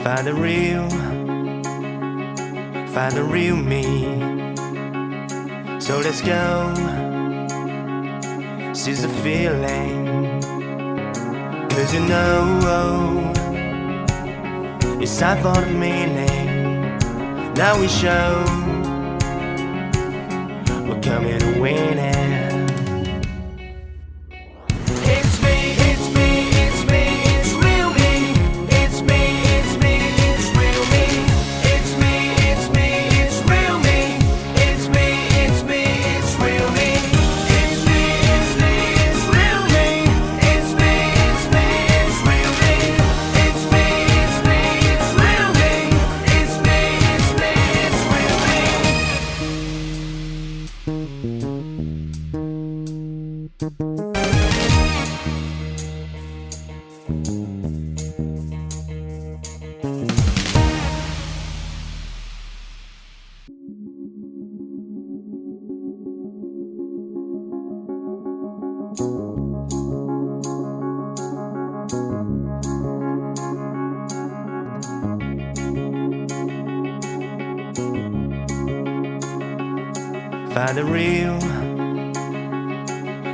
Find the real me. So let's go, seize the feeling. 'Cause you know it's time for the meaning. Now we show we're coming to win it.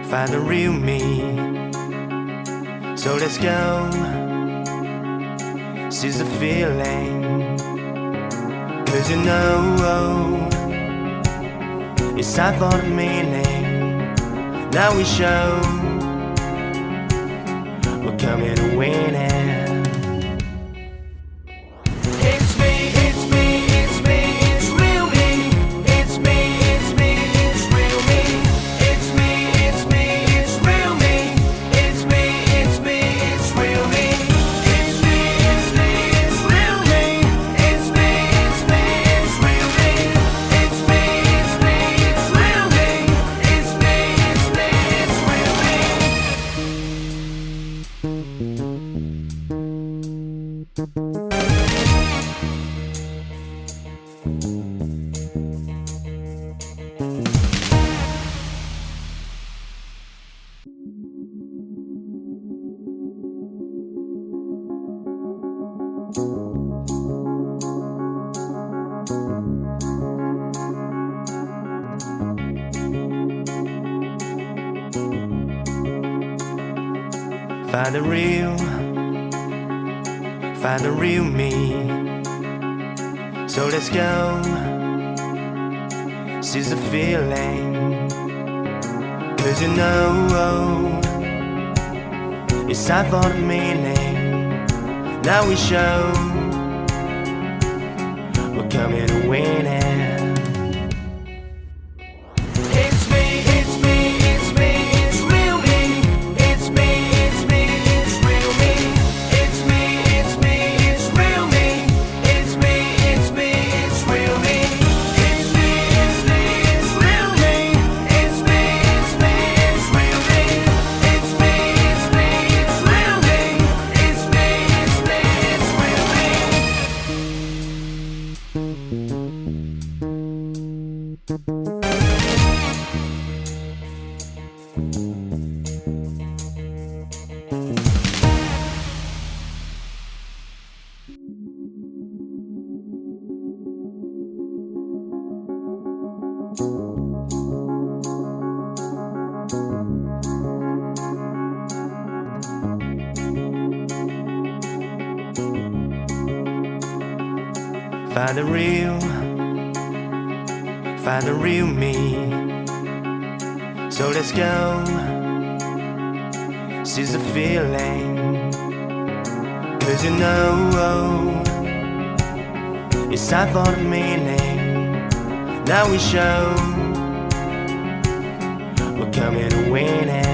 Find the real me. So let's go, seize the feeling. 'Cause you know it's time for the meaning. Now we show we're coming to win it. Find the real me. So let's go, seize the feeling. 'Cause you know it's time for the meaning. Now we show we're coming to win it. Find the real me. So let's go, seize the feeling. 'Cause you know it's time for the meaning. Now we show we're coming to win it.